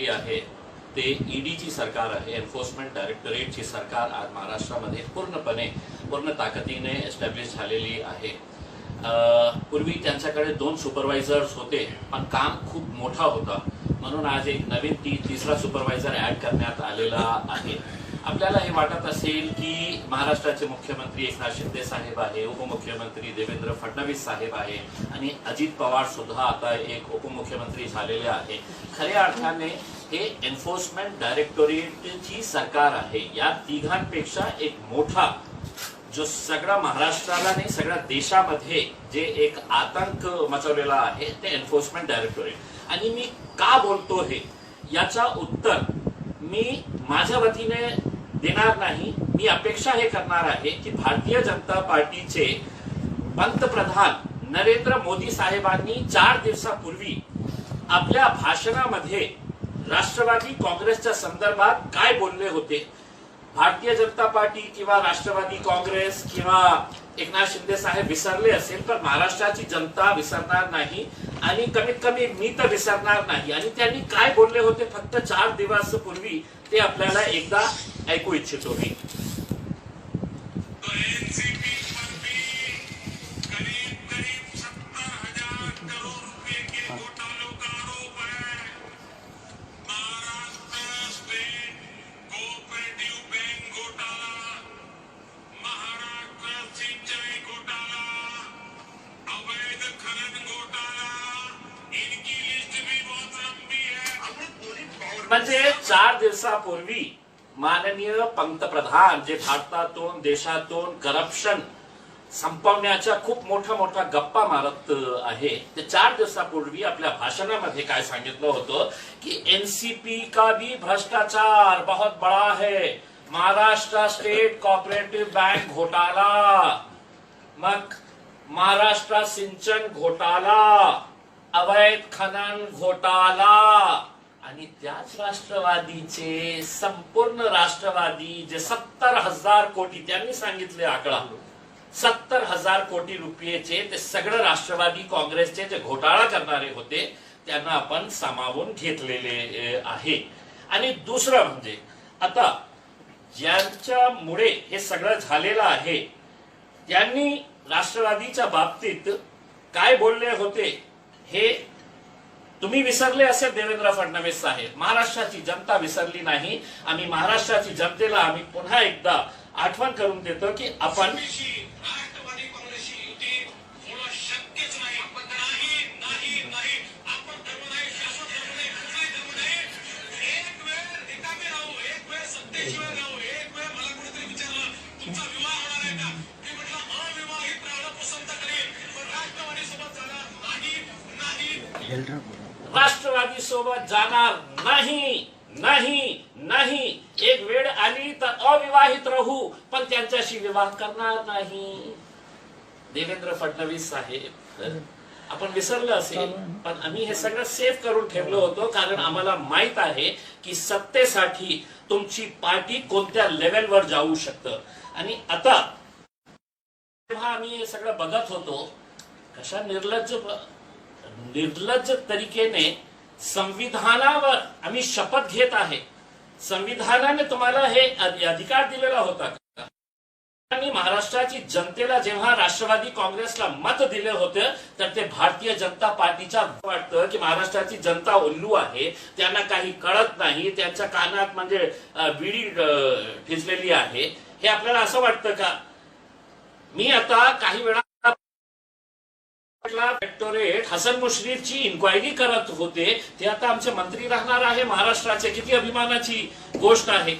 आहे ते ईडीची सरकार आहे, एन्फोर्समेंट डायरेक्टरेटची सरकार आज महाराष्ट्रामध्ये पूर्ण ताकदीने एस्टॅब्लिश झालेली आहे। पूर्वी त्यांच्याकडे 2 सुपरवायझर्स होते, पण काम खूप मोठा होता, म्हणून आज एक नवीन तिसरा सुपरवायझर ऍड करण्यात आलेला आहे। आपल्याला हे वाटत असेल की महाराष्ट्राचे मुख्यमंत्री एकनाथ शिंदे साहेब आहे, उपमुख्यमंत्री देवेंद्र फडणवीस साहेब आहे आणि अजित पवार सुद्धा आता एक उपमुख्यमंत्री झालेले आहे। खऱ्या अर्थाने हे एन्फोर्समेंट डायरेक्टोरेटची सरकार आहे। या तिघांपेक्षा एक मोठा जो सगळ्या महाराष्ट्राला नाही सगळ्या देशामध्ये जे एक आतंक मचवलेला आहे ते एन्फोर्समेंट डायरेक्टोरेट। आणि मी का बोलतो हे याचा उत्तर मी माझ्या वतीने देणार नाही। मी अपेक्षा हे करणार आहे की भारतीय जनता पार्टीचे पंतप्रधान नरेंद्र मोदी साहेबांनी 4 दिवसापूर्वी आपल्या भाषणामध्ये राष्ट्रवादी काँग्रेसच्या संदर्भात काय बोलले होते। भारतीय जनता पार्टी किंवा राष्ट्रवादी काँग्रेस किंवा एकनाथ शिंदे साहेब विसरले असेल, पण महाराष्ट्राची जनता विसरणार नाही आणि कमीत कमी मी तर विसरणार नाही। आणि त्यांनी काय बोलले होते फक्त 4 दिवस पूर्वी ते आपल्याला एकदा ऐकू इच्छितो मी। म्हणजे 4 दिवसापूर्वी माननीय पंतप्रधान जे भारतातून देशातून करप्शन संपवण्याच्या खूप मोठा गप्पा मारत आहे, ते 4 दिवसापूर्वी आपल्या भाषणामध्ये काय सांगितलं होतं की एनसीपी का भी भ्रष्टाचार बहुत बड़ा है, महाराष्ट्र स्टेट कोऑपरेटिव बैंक घोटाला, मग महाराष्ट्र सिंचन घोटाला, अवैध खनन घोटाला। आणि त्याच राष्ट्रवादीचे संपूर्ण राष्ट्रवादी जे 70,000 कोटी त्यांनी सांगितले आकडा 70,000 कोटी रुपयेचे ते सगळं राष्ट्रवादी काँग्रेसचे जे घोटाळा करणारे होते त्यांना आपण सामावून घेतलेले आहे। आणि दुसरं म्हणजे आता ज्यांच्यामुळे हे सगळं झालेलं आहे त्यांनी राष्ट्रवादीच्या बाबतीत काय बोलले होते हे तुम्ही विसरले असेल देवेंद्र फडणवीस साहेब। महाराष्ट्राची जनता विसरली नाही। आम्ही महाराष्ट्राची जनतेला आम्ही पुन्हा एकदा आठवण करून देतो की आपण राष्ट्रवादी सोबत जाणार नाही। एक वेळ आली तर अविवाहित राहू, पण त्यांच्याशी विवाह करणार नाही। देवेंद्र फडणवीस साहेब, आपण विसरलं असेल, पण आम्ही हे सगळं सेव्ह करून ठेवलं होतं, कारण आम्हाला माहित आहे की सत्तेसाठी तुमची पार्टी कोणत्या लेवलवर जाऊ शकतं। आणि आता जेव्हा आम्ही हे सगळं बघत होतो, कशा निर्लज्ज तरीकेने संविधानावर आम्ही शपथ घेत आहे। संविधानाने तुम्हाला हे अधिकार दिलेला होता का? आणि महाराष्ट्राची जनतेला जेव्हा राष्ट्रवादी काँग्रेसला मत दिले होते तर ते भारतीय जनता पार्टीच्या वाटतं की महाराष्ट्राची जनता उल्लू आहे, त्यांना काही कळत नाही, त्यांच्या कानात म्हणजे विडी ठिजलेली आहे, हे आपल्याला असं वाटतं का? मी आता काही वेळा डायरेक्टोरेट हसन मुश्रीफची इन्क्वायरी करत होते, ते आता आमचे मंत्री राहणार आहे महाराष्ट्राचे, किती अभिमानाची गोष्ट आहे।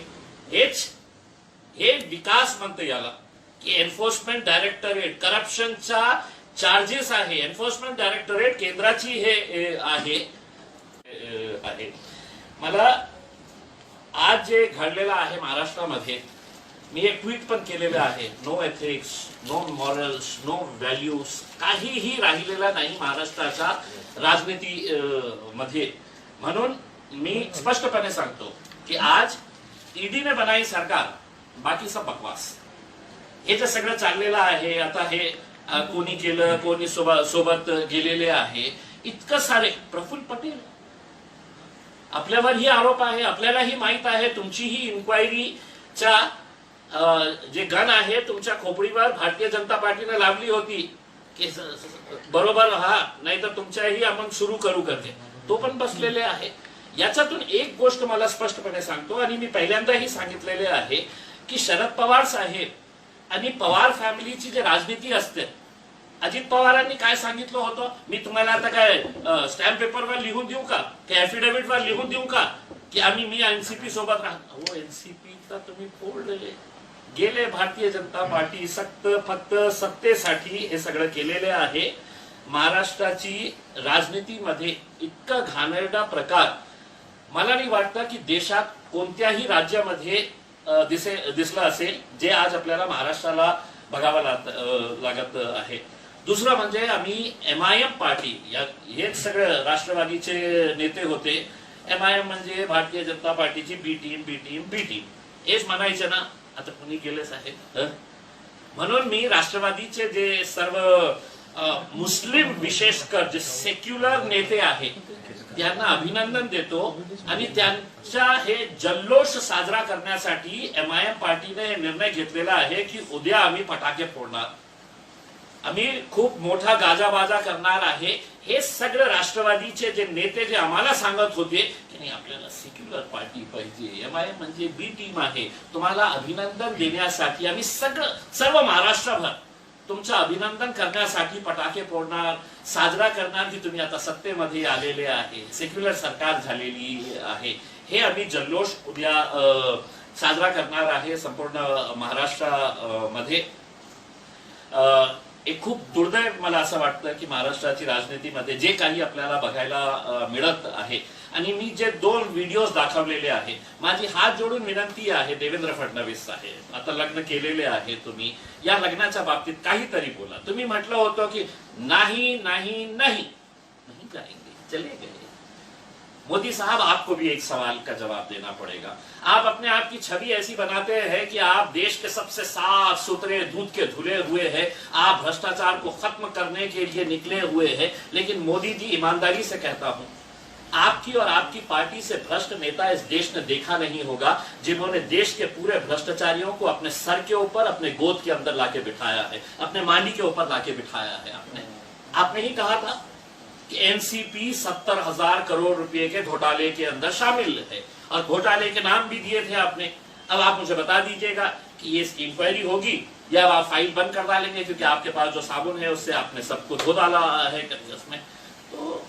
हे विकास म्हणतो याला की एन्फोर्समेंट डायरेक्टोरेट करप्शनचा चार्जेस आहे। एन्फोर्समेंट डायरेक्टोरेट केंद्राची हे आहे। मला आज जे घडलेलं आहे महाराष्ट्रामध्ये, मी एक ट्वीट पण केलेलं आहे, no ethics, no morals, no values, काहीही राहिलेला नाही महाराष्ट्राच्या राजनीती मध्ये। म्हणून मी स्पष्टपणे सांगतो की आज ईडीने बनाई सरकार, बाकी सब बकवास। हे जे सगळं चाललेलं आहे आता, हे कोणी केलं, कोणी सोबत गेलेले आहे, इतकं सारे प्रफुल्ल पटेल आपल्यावरही आरोप आहे, आपल्यालाही माहित आहे, तुमचीही इन्क्वायरीच्या जे गन आहे तुमच्या खोपडीवर भारतीय जनता पार्टीने लावली होती की बरोबर हा, नाही तर तुमच्याही आपण सुरू करू करते, तो पण बसलेले आहे. याच्यातून एक गोष्ट मला स्पष्टपणे सांगतो, आणि मी पहिल्यांदाही सांगितलेले आहे की शरद पवार साहेब आणि पवार फॅमिलीची जी राजनीती असते, अजित पवारांनी काय सांगितलं होतं, मी तुम्हाला आता काय स्टॅम्प पेपरवर लिहून देऊ का, की ऍफिडेव्हिटवर लिहून देऊ का की मी एनसीपी सोबत राहतो. हो, एनसीपी तर तुम्ही फोडले गेले. भारतीय जनता पार्टी फक्त सत्तेसाठी हे सगळं केलेले आहे. महाराष्ट्राची राजनीतीमध्ये इतका घाणेरडा प्रकार मला नाही वाटतं की देशात कोणत्याही राज्यामध्ये दिसलं असेल, जे आज आपल्याला महाराष्ट्राला बघावं लागत आहे. दुसरं म्हणजे आम्ही MIM पार्टी, हेच सगळं राष्ट्रवादीचे नेते होते. MIM म्हणजे भारतीय जनता पार्टीची बी टीम हेच म्हणायचं ना, आता कुणी केलेच आहे. म्हणून मी राष्ट्रवादीचे जे सर्व मुस्लिम विशेषकर जे सेक्युलर नेते आहेत त्यांना अभिनंदन देतो, आणि त्यांचा हे जल्लोष साजरा करण्यासाठी MIM पार्टीने हे निर्णय घेतलेला आहे की उद्या आम्ही फटाके फोडणार, आम्ही खूप मोठा गाजाबाजा करणार आहे. हे सगळं राष्ट्रवादीचे जे नेते जे आम्हाला सांगत होते की नाही आपल्याला सेक्युलर पार्टी पाहिजे, MIM म्हणजे बी टीम आहे, तुम्हाला अभिनंदन देण्यासाठी आम्ही सर्व महाराष्ट्रभर तुमचं अभिनंदन करण्यासाठी फटाके फोडणार, साजरा करणार की तुम्ही आता सत्तेमध्ये आलेले आहे, सेक्युलर सरकार झालेली आहे. हे आम्ही जल्लोष उद्या साजरा करणार आहे संपूर्ण महाराष्ट्रामध्ये. एक खूप दुर्दैव मला असं वाटतं की महाराष्ट्राची राजनीतीमध्ये जे काही आपल्याला बघायला मिळत आहे, आणि मी जे 2 व्हिडिओज दाखवलेले आहे, माझी हात जोडून विनंती आहे देवेंद्र फडणवीस साहेब, आता लग्न केलेले आहे तुम्ही, या लग्नाच्या बाबतीत काहीतरी बोला. तुम्ही म्हटलं होतं की नाही नहीं नहीं नहीं जाएंगे, चले गए. मोदी साहब, आपको भी एक सवाल का जवाब देना पड़ेगा. आप अपने आप की छवि ऐसी बनाते हैं कि आप देश के सबसे साफ सुथरे दूध के धुले हुए हैं, आप भ्रष्टाचार को खत्म करने के लिए निकले हुए हैं. लेकिन मोदी जी, ईमानदारी से कहता हूं, आपकी और आपकी पार्टी से भ्रष्ट नेता इस देश ने देखा नहीं होगा जिन्होंने देश के पूरे भ्रष्टाचारियों को अपने सर के ऊपर, अपने गोद के अंदर लाके बिठाया है, अपने मांडी के ऊपर लाके बिठाया है. आपने ही कहा था कि एनसीपी 70,000 करोड़ रुपए के घोटाले के अंदर शामिल है, और घोटाले के नाम भी दिए थे आपने. अब आप मुझे बता दीजिएगा कि ये इंक्वायरी होगी या आप फाइल बंद कर डालेंगे, क्योंकि आपके पास जो साबुन है उससे आपने सबको धो डाला है उसमें. तो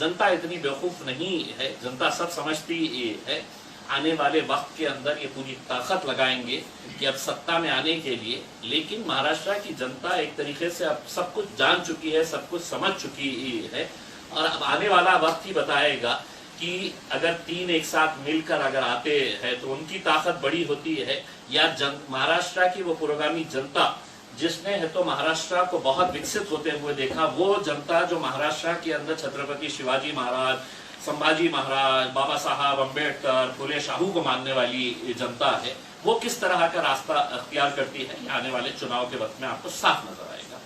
जनता इतनी बेवकूफ नहीं है, जनता सब समझती है. आने वाले वक्त के अंदर ये पूरी ताकत लगाएंगे कि अब सत्ता में आने के लिए. लेकिन महाराष्ट्र की जनता एक तरीके से अब सब कुछ जान चुकी है, सब कुछ समझ चुकी है, और अब आने वाला वक्त ही बताएगा कि अगर 3 एक साथ मिलकर अगर आते हैं तो उनकी ताकत बड़ी होती है, या महाराष्ट्र की वो पुरोगामी जनता जिसने है तो महाराष्ट्र को बहुत विकसित होते हुए देखा, वो जनता जो महाराष्ट्र के अंदर छत्रपति शिवाजी महाराज, संभाजी महाराज, बाबा साहब अम्बेडकर, फुले शाहू को मानने वाली जनता है, वो किस तरह का रास्ता अख्तियार करती है, आने वाले चुनाव के वक्त में आपको साफ नजर आएगा.